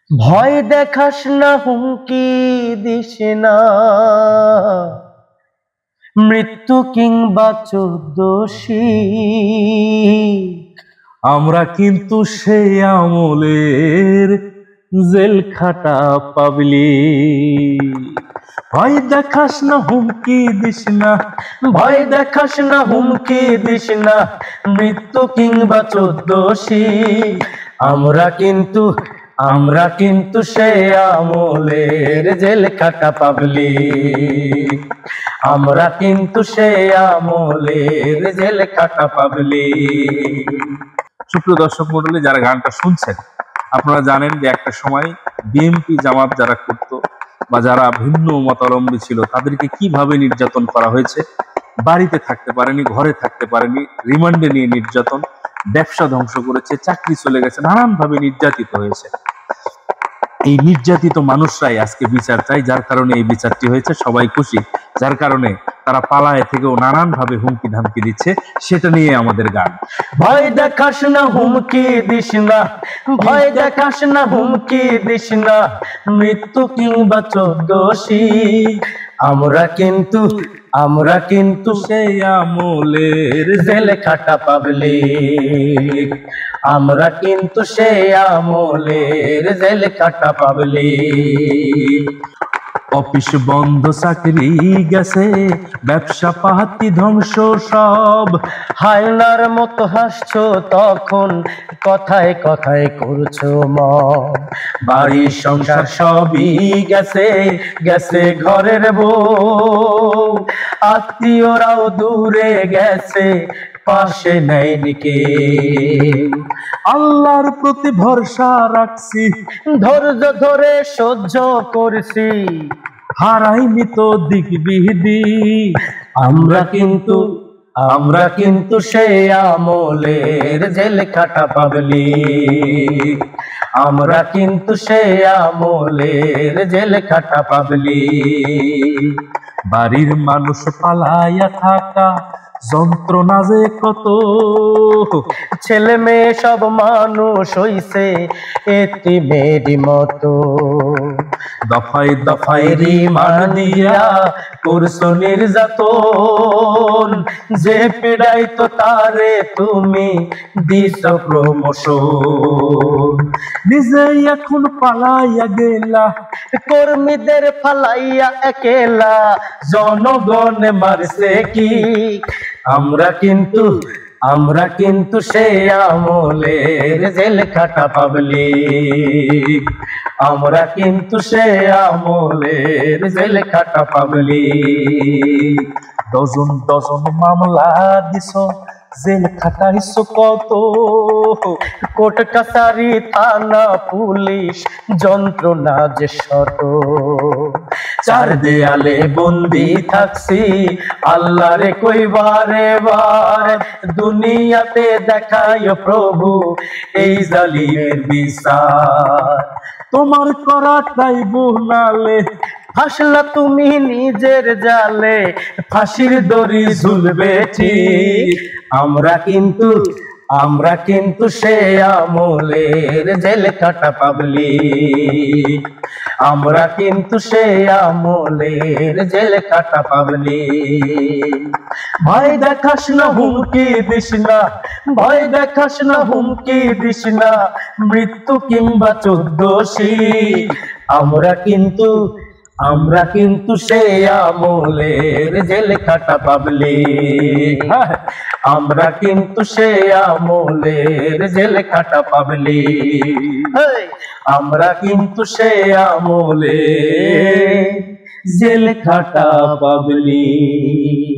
ভয় দেখাস না, হুমকি দিস না, মৃত্যু কিংবা চোদ্দশী। আমরা কিন্তু সেই আমলের জেল খাটা পাবলিক। ভয় দেখাস না, হুমকি দিস না, ভয় দেখাস না, হুমকি দিস না, মৃত্যু কিংবা চোদ্দশী। আমরা কিন্তু সেই আমলের জেল খাটা পাবলিক। আমরা কিন্তু সেই আমলের জেল খাটা পাবলিক। সুপ্রিয় দর্শক মন্ডলী, যারা গানটা শুনছেন, আপনারা জানেন যে একটা সময় বিএনপি জামাত যারা করত বা যারা ভিন্ন মতাবলম্বী ছিল তাদেরকে কিভাবে নির্যাতন করা হয়েছে। বাড়িতে থাকতে পারেনি, ঘরে থাকতে পারেনি, রিমান্ডে নিয়ে নির্যাতন, ব্যবসা ধ্বংস করেছে, চাকরি চলে গেছে, নানানভাবে নির্যাতিত হয়েছে। এই নির্যাতিত মানুষরাই আজকে বিচার চাই, যার কারণে এই বিচারটি হয়েছে। সবাই খুশি, যার কারণে তারা পালায় থেকেও নানান ভাবে হুমকি ধামকি দিচ্ছে। সেটা নিয়ে আমাদের গান। ভয় দেখাস না, হুমকি দিস না, ভয় দেখাস না, হুমকি দিস না, মৃত্যু কিংবা চোদ্দশী। আমরা কিন্তু সেই আমলের জেল খাটা পাবলিক। আমরা কিন্তু সেই আমলের জেল খাটা পাবলিক। অফিস বন্ধ, চাকরি গেছে, ব্যবসা পাতি ধ্বংস সব। হায়নার মতো হাসছো তখন, কথায় কথায় করছো মন। বাড়ি সংসার সবই গেছে, গেছে ঘরের বউ। আত্মীয়রাও দূরে গেছে, পাশে নেয়নি কেউ। আল্লাহর প্রতি ভরসা রাখছি, ধৈর্য ধরে সহ্য করছি, হারাইনি তো দিক বিধি। আমরা কিন্তু সেই আমলের জেল খাটা পাবলিক। আমরা কিন্তু সেই আমলের জেল খাটা পাবলিক। বাড়ির মানুষ পালাইয়া থাকা যন্ত্রণা যে কত, ছেলে মেয়ে সব মানুষ হইছে এতিমেরই মতো। দফায় দফায় রিমান্ড দিয়া করছো নির্যাতন, যে পীড়াইতো তারে তুমি দিছ প্রমোশন। নিজে এখন পালাইয়া গেলা, কর্মীদের ফালাইয়া একেলা, জনগণ মারছে কি। আমরা কিন্তু সেই আমলের জেল খাটা পাবলিক। আমরা কিন্তু সেই আমলের জেল খাটা পাবলিক। ডজন ডজন মামলা দিছ, জেল খাটাইছো কত। কোর্ট কাছারি থানা পুলিশ যন্ত্রণা যে শত। চার দেয়ালে বন্দি থাকছি, আল্লাহরে কইবারে বার। দুনিয়াতে দেখায় প্রভু এই জালিমের বিচার। তোমার করাটাই বোনালে, ফাঁসলা তুমি নিজের জালে, ফাঁসির দড়ি ঝুলবে ঠিক। আমরা কিন্তু সেই আমলের জেল খাটা পাবলিক। আমরা কিন্তু সেই আমলের জেল খাটা পাবলিক। ভয় দেখাস না, হুমকি দিস না, ভয় দেখাস না, হুমকি দিস না, মৃত্যু কিংবা চোদ্দশী। আমরা কিন্তু সেই আমলের জেল খাটা পাবলিক। আমরা কিন্তু সেই আমলের জেল খাটা পাবলিক। আমরা কিন্তু সেই আমলের জেল খাটা পাবলিক।